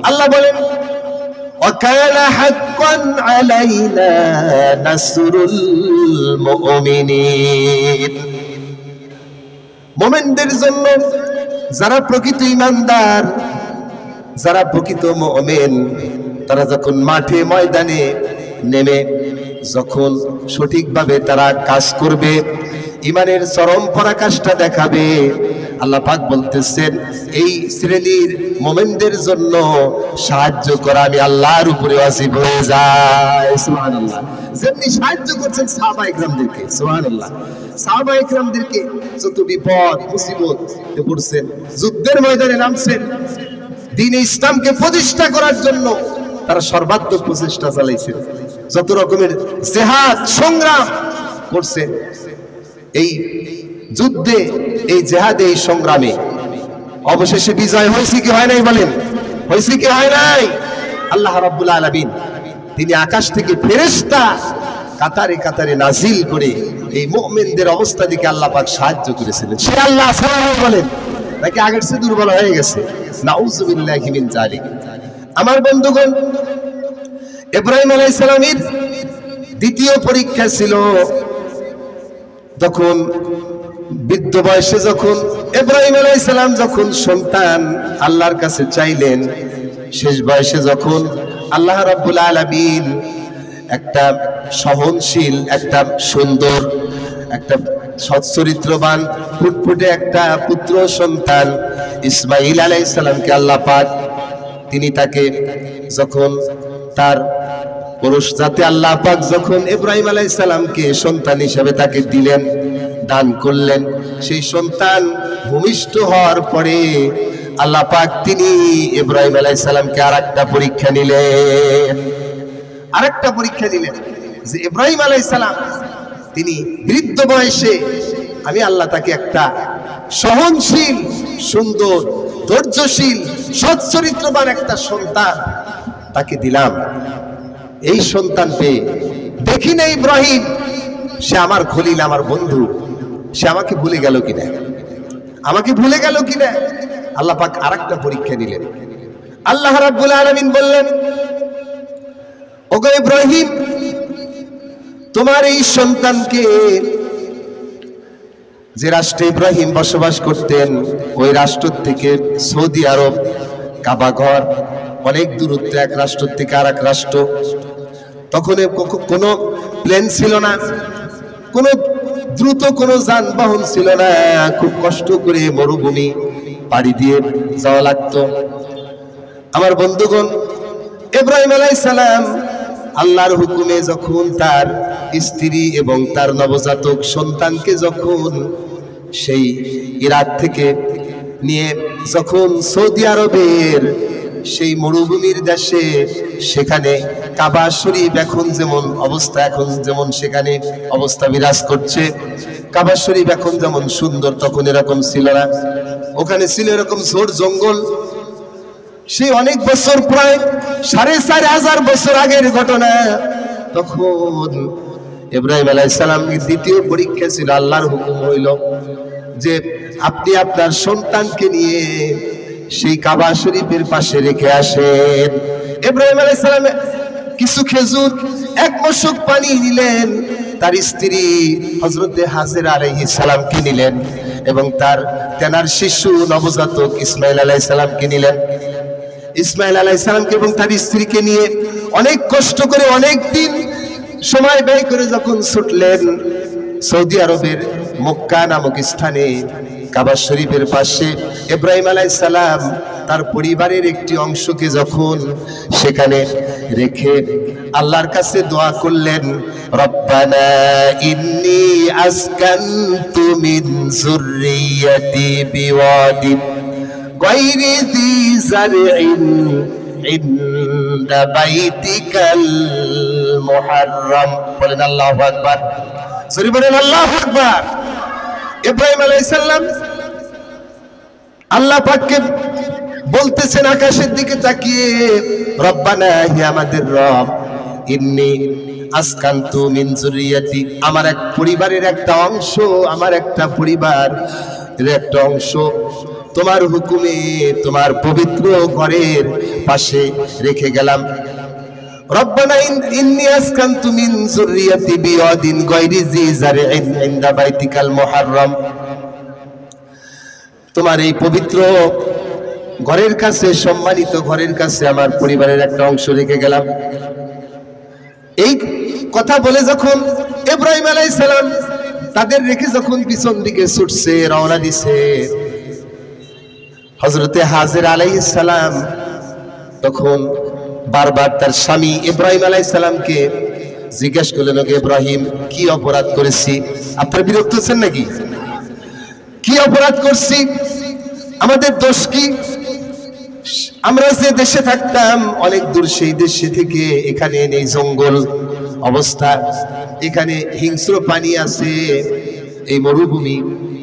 আল্লাহ বলেন ওয়াকানা হাক্কান আলাইনা নাসরুল মুমিনিন। মুমিনদের জন্য, যারা প্রকৃত ঈমানদার, যারা প্রকৃত মুমিন, তারা যখন মাঠে ময়দানে নেমে যখন সঠিকভাবে তারা কাজ করবে, ঈমানের চরম পরাকাষ্ঠা দেখাবে, আল্লাহ পাক বলতেছেন এই শ্রেণীর মুমিনদের জন্য সাহায্য করা আমি আল্লাহর উপরে ওয়াজিব হয়ে যায়। সুবহানাল্লাহ। যেমনি সাহায্য করছেন সাহাবা ইকরামদেরকে, সুবহানাল্লাহ, সাহাবা ইকরামদেরকে যত বিপদ মুসিবত পড়ছেন, যুদ্ধের ময়দানে নামছেন, দ্বীন ইসলামকে প্রতিষ্ঠা করার জন্য তারা সর্বাত্মক প্রচেষ্টা চালাইছেন, যত রকমের জিহাদ সংগ্রাম করছেন। এই যুদ্ধে, এই জিহাদে, এই সংগ্রামে অবশেষে বিজয় হয়েছে কি হয় নাই? বলেন, হয়েছে কি হয় নাই? আল্লাহ রাব্বুল আলামিন তিনি আকাশ থেকে ফেরেশতা কাতারে কাতারে নাজিল করে এই মুমিনদের অবস্থা দেখে আল্লাহ পাক সাহায্য করেছিলেন। সে আল্লাহ সুবহানাহু বলেন নাকি আগের চেয়ে দুর্বল হয়ে গেছে? নাউযু বিল্লাহি মিন যালিক। আমার বন্ধুগণ, ইব্রাহিম আলাইহিস সালামের দ্বিতীয় পরীক্ষা ছিল তখন বৃদ্ধ বয়সে, যখন ইব্রাহিম আলাইহিস সালাম যখন সন্তান আল্লাহর কাছে চাইলেন, শেষ বয়সে যখন আল্লাহ রাব্বুল আলামিন একটা সহনশীল, একটা সুন্দর, একটা সচ্চরিত্রবান ফুটফুটে একটা পুত্র সন্তান ইসমাঈল আলাইহিস সালামকে আল্লাহ পাক তিনি তাকে যখন তার পুরুষ জাতে আল্লাহ পাক যখন ইব্রাহিম আলাইহিস সালামকে সন্তান হিসেবে তাকে দিলেন, দান করলেন, সেই সন্তান ভূমিষ্ঠ হওয়ার পরে আল্লাহ পাক তিনি ইব্রাহিম আলাইহিস সালামকে আরেকটা পরীক্ষা নিলেন, আরেকটা পরীক্ষা দিলেন যে ইব্রাহিম আলাইহিস সালাম তিনি বৃদ্ধ বয়সে আমি আল্লাহ তাকে একটা সহনশীল, সুন্দর, ধৈর্যশীল, সচ্চরিত্রবান একটা সন্তান তাকে দিলাম। এই সন্তান পেয়ে দেখি না ইব্রাহিম সে আমার খলিল, আমার বন্ধু, সে আমাকে ভুলে গেল কিনা, আমাকে ভুলে গেল কিনা। আল্লাহ পাক আরেকটা পরীক্ষা নিলেন। আল্লাহ রাব্বুল আলামিন বললেন, ওগো ইব্রাহিম, তোমার এই সন্তানকে যে রাষ্ট্রে ইব্রাহিম বসবাস করতেন ওই রাষ্ট্র থেকে সৌদি আরব, কাবা ঘর অনেক দূরত্বে, এক রাষ্ট্র থেকে আর এক রাষ্ট্র। তখন কোনো প্লেন ছিল না, কোনো দ্রুত কোনো যানবাহন ছিল না, খুব কষ্ট করে মরুভূমি পাড়ি দিয়ে যাওয়া লাগতো। আমার বন্ধুগণ, ইব্রাহিম আলাইহিস সালাম আল্লাহর হুকুমে যখন তার স্ত্রী এবং তার নবজাতক সন্তানকে যখন সেই ইরাক থেকে নিয়ে যখন সৌদি আরবের সেই মরুভূমির দেশে, সেখানে কাবা শরীফ এখন যেমন অবস্থা, এখন যেমন সেখানে অবস্থা বিরাজ করছে, কাবা শরীফ এখন যেমন সুন্দর তখন এরকম ছিল না। ওখানে ছিল এরকম ঝোড় জঙ্গল। সেই অনেক বছর, প্রায় ৪,৫০০ বছর আগের ঘটনা। তখন ইব্রাহিম আলাইহিস সালামের দ্বিতীয় পরীক্ষা ছিল, আল্লাহর হুকুম হইল যে আপনি আপনার সন্তানকে নিয়ে সেই কাবা শরীফের পাশে রেখে আসেন। ইব্রাহিম আলাইহিস সালাম কিছু খেজুর, এক মশক পানি নিলেন, তার স্ত্রী হযরত হাজেরা আলাইহিস সালামকে নিলেন এবং তার তেনার শিশু নবজাতক ইসমাঈল আলাইহিস সালামকে নিলেন। ইসমাঈল আলাইহিস সালামকে এবং তার স্ত্রীকে নিয়ে অনেক কষ্ট করে, অনেক দিন সময় ব্যয় করে যখন ছুটলেন সৌদি আরবের মক্কা নামক স্থানে, কাবা শরীফের পাশে ইব্রাহিম আলাইহিস সালাম তার পরিবারের একটি অংশকে যখন সেখানে রেখে আল্লাহর কাছে দোয়া করলেন, রব্বানা ইন্নী আসকানতু মিন যুররিয়াতি বিওয়াদিন গায়রি যী যারইন ইনদা বাইতিকাল মুহাররম। বলেন আল্লাহু আকবার, সরি বলেন আল্লাহু আকবার। ইব্রাহিম আলাইহিস সালাম আল্লাহ পাককে বলতেছেন আকাশের দিকে তাকিয়ে, রব্বানা, হে আমাদের রব, ইন্নী আসকানতু মিন যুররিয়াতি, আমার এক পরিবারের একটা অংশ, আমার একটা পরিবারের একটা অংশ তোমার হুকুমে তোমার পবিত্র ঘরের পাশে রেখে গেলাম। রব্বানা ইন্নী আসকানতু মিন যুররিয়াতি বিওয়াদিন গায়রি জি যারইন ইনদা বাইতিকাল মুহাররম, তোমার এই পবিত্র ঘরের কাছে, সম্মানিত ঘরের কাছে আমার পরিবারের একটা অংশ রেখে গেলাম। এই কথা বলে যখন ইব্রাহিম আলাইহিস সালাম তাদের রেখে যখন পিছন দিকে ছুটছে, রওনা দিছে, হযরতে হাজের আলাইহিস সালাম তখন বারবার তার স্বামী ইব্রাহিম আলাইহিস সালামকে জিজ্ঞেস করলেন, ওকে ইব্রাহিম, কি অপরাধ করেছি? আপনারা বিরক্ত হচ্ছেন নাকি? কি অপরাধ করছি? আমাদের দোষ কি? আমরা যে দেশে থাকতাম অনেক দূর, সেই দেশে থেকে এখানে নেই জঙ্গল অবস্থা, এখানে হিংস্র পানি আছে, এই মরুভূমি,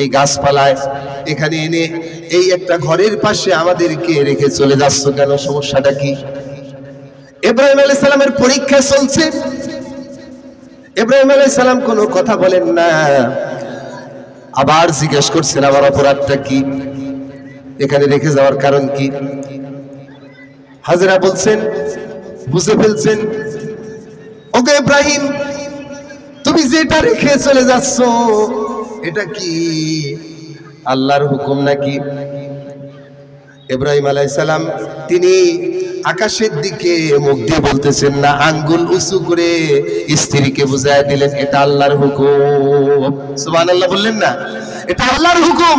এই গাছপালায়, এখানে এনে এই একটা ঘরের পাশে আমাদেরকে রেখে চলে যাচ্ছ কেন? সমস্যাটা কি? ইব্রাহিম আলাইহিস সালামের পরীক্ষা চলছে। ইব্রাহিম আলাইহিস সালাম কোনো কথা বলেন না, আবার জিজ্ঞেস করছেন, আমার অপরাধটা কি? এখানে রেখে যাওয়ার কারণ কি? হাজেরা বলছেন, বুঝে ফেলছেন, ওকে ইব্রাহিম, তুমি যেটা রেখে চলে যাচ্ছ এটা কি আল্লাহর হুকুম নাকি? ইব্রাহিম আলাইহিস সালাম তিনি আকাশের দিকে মুখ দিয়ে বলতেছেন না, আঙ্গুল উঁচু করে স্ত্রীকে বুঝায় দিলেন, এটা আল্লাহর হুকুম। সুবহানাল্লাহ বললেন না, এটা আল্লাহর হুকুম।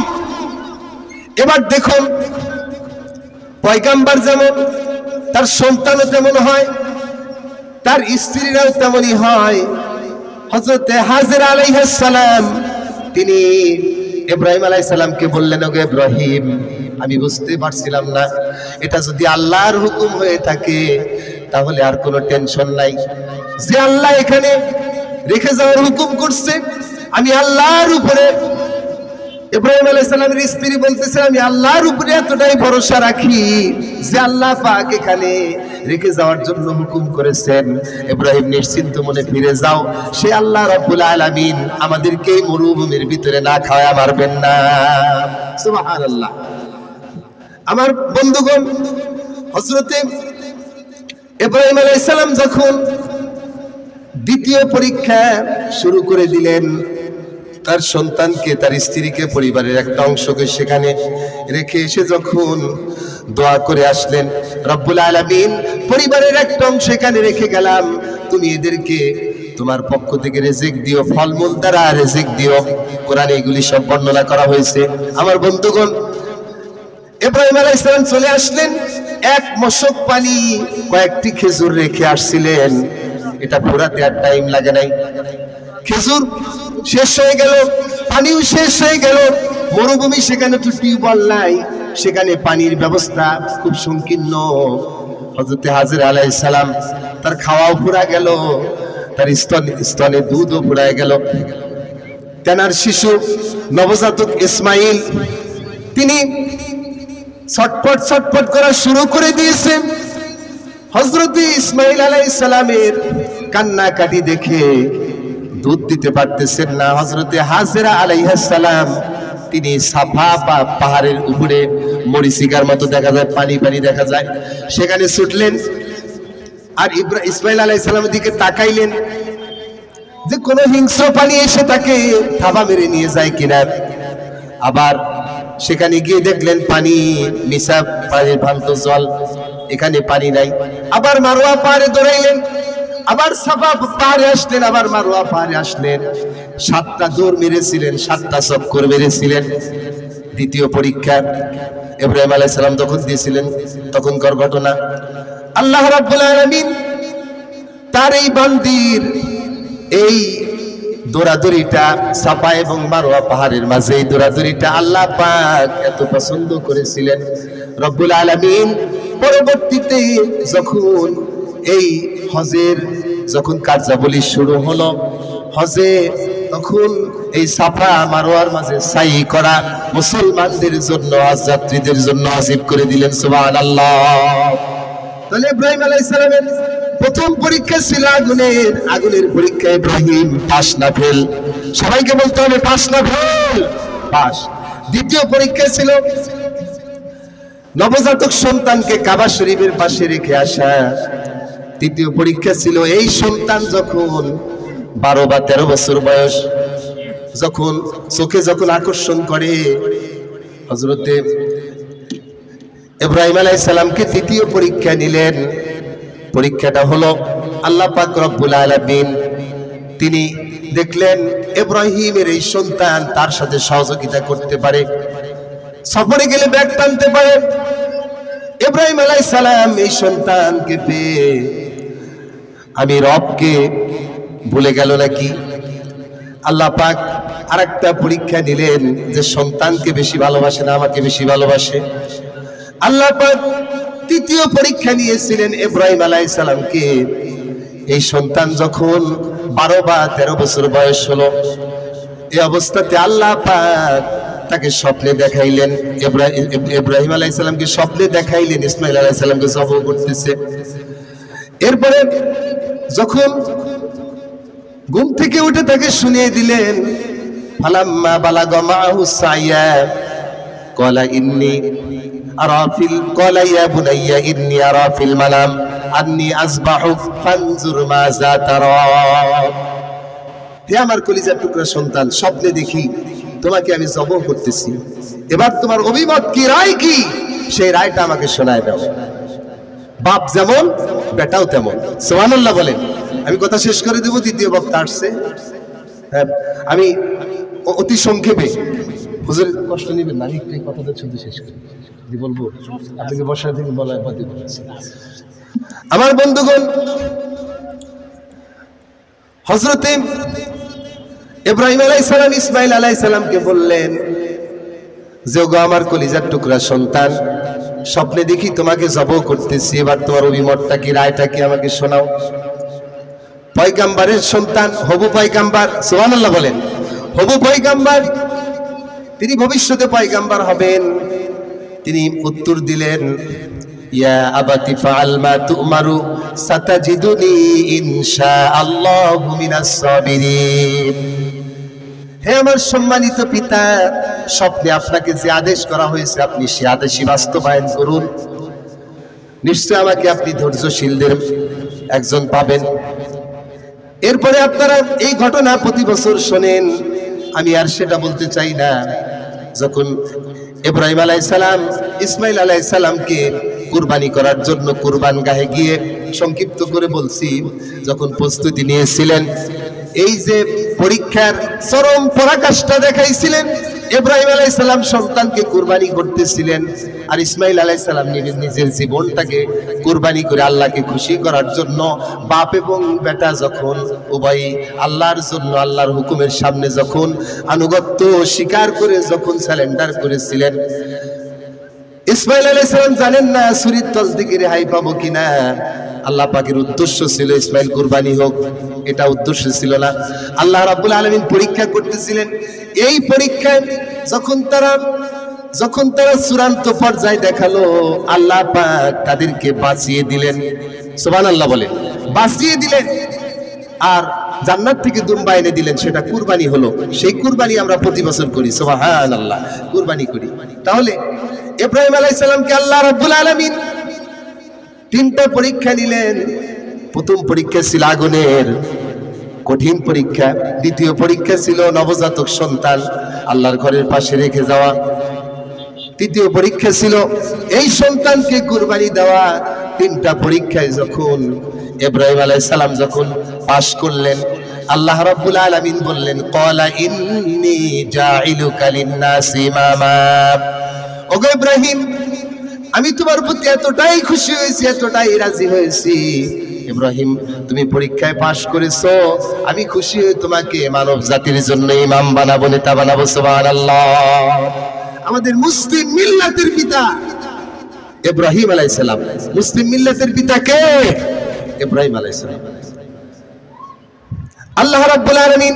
এবার দেখুন, পয়গম্বর যেমন তার সন্তানও তেমন হয়, তার স্ত্রীরাও তেমনই হয়। হযরত হাজেরা আলাইহিস সালাম তিনি ইব্রাহিম আলাইহিস সালামকে বললেন, ওগো ইব্রাহিম, আমি বুঝতে পারছিলাম না, এটা যদি আল্লাহর হুকুম হয়ে থাকে তাহলে আর কোনো টেনশন নাই। যে আল্লাহ এখানে রেখে যাওয়ার হুকুম করছে, আমি আল্লাহর উপরে, ইব্রাহিম আলাইহিস সালামের স্ত্রী বলতেছে, আমি আল্লাহর উপরে এতটাই ভরসা রাখি যে আল্লাহ পাক এখানে রেখে যাওয়ার জন্য হুকুম করেছেন। ইব্রাহিম, নিশ্চিন্ত মনে ফিরে যাও, সে আল্লাহ রাব্বুল আলামিন আমাদেরকে এই মরুভূমির ভিতরে না খাওয়া মারবেন না। সুবহানাল্লাহ। আমার বন্ধুগণ, হযরতে ইব্রাহিম আলাইহিস সালাম যখন দ্বিতীয় পরীক্ষা শুরু করে দিলেন, তার সন্তানকে, তার স্ত্রীকে, পরিবারের একটা অংশকে সেখানে রেখে এসে যখন দোয়া করে আসলেন, রব্বুল আলামিন, পরিবারের একটা অংশ এখানে রেখে গেলাম, তুমি এদেরকে তোমার পক্ষ থেকে রিজিক দিও, ফলমূল দ্বারা রিজিক দিও। কোরআনে এগুলি সব বর্ণনা করা হয়েছে। আমার বন্ধুগণ, ইব্রাহিম আলাইহিস সালাম চলে আসলেন, এক মশক পানি, কয়েকটি খেজুর রেখে আসছিলেন, এটা পুরাতে আর টাইম লাগে নাই। খেজুর শেষ হয়ে গেল, পানিও শেষ হয়ে গেল, মরুভূমি, সেখানে তো টিউবওয়েল নাই, সেখানে পানির ব্যবস্থা খুব সংকীর্ণ। হযরত হাজেরা আলাইহিস সালাম তার খাওয়াও পুরা গেল, তার স্তনে দুধও ফুরায় গেল। তেনার শিশু নবজাতক ইসমাইল, তিনি ছটফট ছটফট করা শুরু করে দিয়েছে। হযরত ইসমাইল আলাইহিস সালামের কান্নাকাটি দেখে দুধ দিতে পারতেছেন না। হযরতে হাজেরা আলাইহিস সালাম তিনি সাফা পাহাড়ের উপরে, মরিচিকার মতো দেখা যায়, পানি পানি দেখা যায়, সেখানে ছুটলেন আর ইসমাইল আলাইহিস সালামের দিকে তাকাইলেন যে কোন হিংস্র পানি এসে তাকে থাবা মেরে নিয়ে যায় কিনা। আবার সেখানে গিয়ে দেখলেন পানি মিশা, পানির ভ্রান্ত জল, এখানে পানি নাই। আবার মারোয়া পাহাড়ে দৌড়াইলেন, আবার সাফা পাহাড়ে আসলেন, আবার মারোয়া পাহাড়ে আসলেন, 7টা দৌড় মেরেছিলেন, 7টা চক্কর মেরেছিলেন। দ্বিতীয় পরীক্ষা ইব্রাহিম আলাইহিস সালাম যখন দিয়েছিলেন, তখনকার ঘটনা, আল্লাহ রাব্বুল আলামিন তার এই বান্দির এই দৌড়াদৌড়িটা, সাফা এবং মারোয়া পাহাড়ের মাঝে এই দৌড়াদৌড়িটা আল্লাহ পাক এত পছন্দ করেছিলেন। রব্বুল আলামিন পরবর্তীতে যখন এই হজের যখন কার্যাবলী শুরু হলো, হজে তখন এই সাফা মারোয়ার মাঝে সাই করা মুসলমানদের জন্য, হজ যাত্রীদের জন্য ওয়াজিব করে দিলেন। সুবহানাল্লাহ। তাহলে ইব্রাহিম আলাইহিস সালামের প্রথম পরীক্ষা ছিল আগুনের পরীক্ষা। ইব্রাহিম পাস না ফেল, সবাইকে বলতে হবে পাস না ফেল, পাস। দ্বিতীয় পরীক্ষা ছিল নবজাতক সন্তানকে কাবা শরীফের পাশে রেখে আসা। তৃতীয় পরীক্ষা ছিল এই সন্তান যখন 12 বা 13 বছর বয়স, যখন চোখে যখন আকর্ষণ করে, হযরতে ইব্রাহিম আলাইহিস সালামকে তৃতীয় পরীক্ষা নিলেন। পরীক্ষাটা হলো আল্লাহ পাক রব্বুল আলামিন তিনি দেখলেন ইব্রাহিমের এই সন্তান তার সাথে সহযোগিতা করতে পারে, সফরে গেলে ব্যাগ টানতে পারে। ইব্রাহিম আলাইহিস সালাম এই সন্তানকে পেয়ে আমি রবকে ভুলে গেল নাকি। আল্লাহ পাক আরেকটা পরীক্ষা নিলেন যে সন্তানকে বেশি ভালোবাসে না আমাকে বেশি ভালোবাসে। আল্লাহ পাক তৃতীয় পরীক্ষা নিয়েছিলেন ইব্রাহিম আলাইহিস সালামকে। এই সন্তান যখন 12 বা 13 বছর বয়স হলো, এই অবস্থাতে আল্লাহ পাক তাকে স্বপ্নে দেখাইলেন, ইব্রাহিম আলাইহিস সালামকে স্বপ্নে দেখাইলেন ইসমাঈল আলাইহিস সালামকে জবাই করতেছে। এরপরে যখন ঘুম থেকে উঠে তাকে শুনিয়ে দিলেন, ফালাম্মা বালাগা মাহু সাইয়া ক্বালা ইন্নী আরা ফিল ক্বালা ইয়া বুনাইয়া ইন্নী আরা ফিল মানাম আন্নী আসবাহুক ফানজুর মাযা তারা। হে আমার কলিজার টুকরা সন্তান, স্বপ্নে দেখি তোমাকে আমি জবাই করতেছি, এবার তোমার অভিমত কি, রায় কি, সেই রায়টা আমাকে শোনায় দাও। বাপ যেমন বেটাও তেমন, সুবহানাল্লাহ বলেন। আমি কথা শেষ করে দেব, দ্বিতীয় বক্তা আসছে। হ্যাঁ, আমি অতি সংক্ষেপে, হুজুর কষ্ট নেবেন না, একটু কথাটা শুধু শেষ করি বলবো, আপনাকে বসার থেকে বলার পথে বলেছি। আমার বন্ধুগণ, হযরতে ইব্রাহিম আলাইহিস সালাম ইসমাঈল আলাইহিস সালামকে বললেন যে ওগো আমার কলিজার টুকরা সন্তান, স্বপ্নে দেখি তোমাকে জবাই করতেছি, এবার তোমার অভিমতটা কি, রায়টা কি আমাকে শোনাও। পয়গাম্বরের সন্তান, হবু পয়গাম্বর, সুবহানাল্লাহ বলেন। হবু পয়গাম্বর, তিনি ভবিষ্যতে পয়গাম্বর হবেন। তিনি উত্তর দিলেন, ইয়া আবাতি ফাআল মা তুমারু সাতাজিদুনি ইনশাআল্লাহু মিনাস সাবিরিন। হে আমার সম্মানিত পিতা, স্বপ্নে আপনাকে যে আদেশ করা হয়েছে আপনি সে আদেশই বাস্তবায়ন করুন, নিশ্চয় আমাকে আপনি ধৈর্যশীলদের একজন পাবেন। এরপরে আপনারা এই ঘটনা প্রতি বছর শোনেন, আমি আর সেটা বলতে চাই না। যখন ইব্রাহিম আলাইহিস সালাম ইসমাঈল আলাইহিস সালামকে কুরবানি করার জন্য কুরবান গাহে গিয়ে, সংক্ষিপ্ত করে বলছি, যখন প্রস্তুতি নিয়েছিলেন, এই যে পরীক্ষার চরম পরাকাষ্ঠা দেখাইছিলেন, ইব্রাহিম আলাইহিস সালাম সন্তানকে কুরবানি করতেছিলেন, আর ইসমাঈল আলাইহিস সালাম নিজের জীবনটাকে কুরবানি করে আল্লাহকে খুশি করার জন্য বাপ এবং বেটা যখন উভয়ই আল্লাহর জন্য আল্লাহর হুকুমের সামনে যখন আনুগত্য স্বীকার করে যখন স্যালেন্ডার করেছিলেন, ইসমাঈল আলাইহিস সালাম জানেন না ছুরির তল থেকে রেহাই পাবো কিনা। আল্লাহ পাকের উদ্দেশ্য ছিল ইসমাঈল কুরবানি হোক, এটা উদ্দেশ্য ছিল না। আল্লাহ রাব্বুল আলামিন পরীক্ষা করতেছিলেন। এই পরীক্ষায় যখন তারা চূড়ান্ত পর্যায়ে দেখালো, আল্লাহ পাক তাদেরকে বাঁচিয়ে দিলেন, সুবহানাল্লাহ বলেন, বাঁচিয়ে দিলেন, আর জান্নাত থেকে দুম্বা এনে দিলেন, সেটা কুরবানি হলো। সেই কুরবানি আমরা প্রতি বছর করি, সুবহানাল্লাহ, কুরবানি করি। তাহলে ইব্রাহিম আলাইহিস সালামকে আল্লাহ রাব্বুল আলামিন 3টা পরীক্ষা নিলেন। প্রথম পরীক্ষা ছিল আগুনের কঠিন পরীক্ষা, দ্বিতীয় পরীক্ষা ছিল নবজাতক সন্তান আল্লাহর ঘরের পাশে রেখে যাওয়া, তৃতীয় পরীক্ষা ছিল এই সন্তানকে কুরবানি দেওয়া। 3টা পরীক্ষায় যখন ইব্রাহিম আলাইহিস সালাম যখন পাশ করলেন, আল্লাহ রাব্বুল আলামিন বললেন, ক্বালা ইন্নী জাইলুকা লিন-নাসি ইমামা। ওগো ইব্রাহিম, আমি তোমার প্রতি এতটাই খুশি হয়েছি, এতটাই রাজি হয়েছি। ইব্রাহিম, তুমি পরীক্ষায় পাশ করেছো, আমি খুশি হয়ে তোমাকে মানব জাতির জন্য ইমাম বানাবো, নেতা বানাবো, সুবহানাল্লাহ। আমাদের মুসলিম মিল্লাতের পিতা ইব্রাহিম আলাইহিস সালাম। মুসলিম মিল্লাতের পিতা কে? ইব্রাহিম আলাইহিস সালাম। আল্লাহ রাব্বুল আলামিন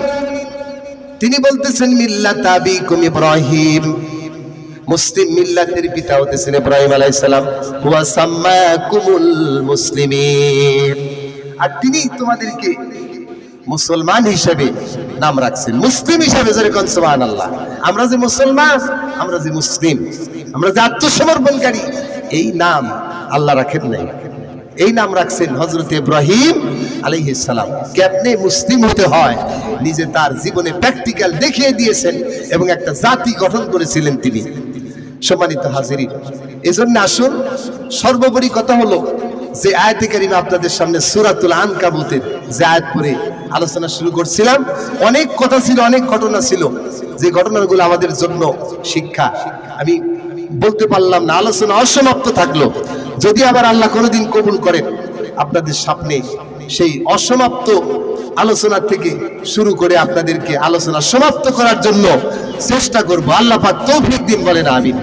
তিনি বলতেছেন, মিল্লাত আবিকুম ইব্রাহিম, মুসলিম মিল্লাতের পিতা হতেছেন ইব্রাহিম আলাইহিস সালাম। হুয়া সাম্মাকুমুল মুসলিমিন, আর তিনি তোমাদেরকে মুসলমান হিসেবে নাম রাখছেন, মুসলিম হিসেবে। যেরকম সুবহানাল্লাহ, আমরা যে মুসলমান, আমরা যে মুসলিম, আমরা যে আত্মসমর্পণকারী, এই নাম আল্লাহ রাখেন নাই, এই নাম রাখছেন হযরত ইব্রাহিম আলাইহিস সালাম। কেমনে মুসলিম হতে হয় নিজে তার জীবনে প্র্যাকটিক্যাল দেখিয়ে দিয়েছেন এবং একটা জাতি গঠন করেছিলেন তিনি। সম্মানিত হাজিরিন, এজন্য আসুন, সর্বোপরি কথা হলো যে আয়াতে কারিমা আপনাদের সামনে সূরাতুল আনকাবুতের যে আয়াত পড়ে আলোচনা শুরু করছিলাম, অনেক কথা ছিল, অনেক ঘটনা ছিল, যে ঘটনাগুলো আমাদের জন্য শিক্ষা। আমি বলতে পারলাম না, আলোচনা অসমাপ্ত থাকলো। যদি আবার আল্লাহ কোনোদিন কবুল করেন, আপনাদের সামনে সেই অসমাপ্ত আলোচনা থেকে শুরু করে আপনাদেরকে আলোচনা সমাপ্ত করার জন্য চেষ্টা করব। আল্লাহ পাক তৌফিক দিন, বলেন আমিন।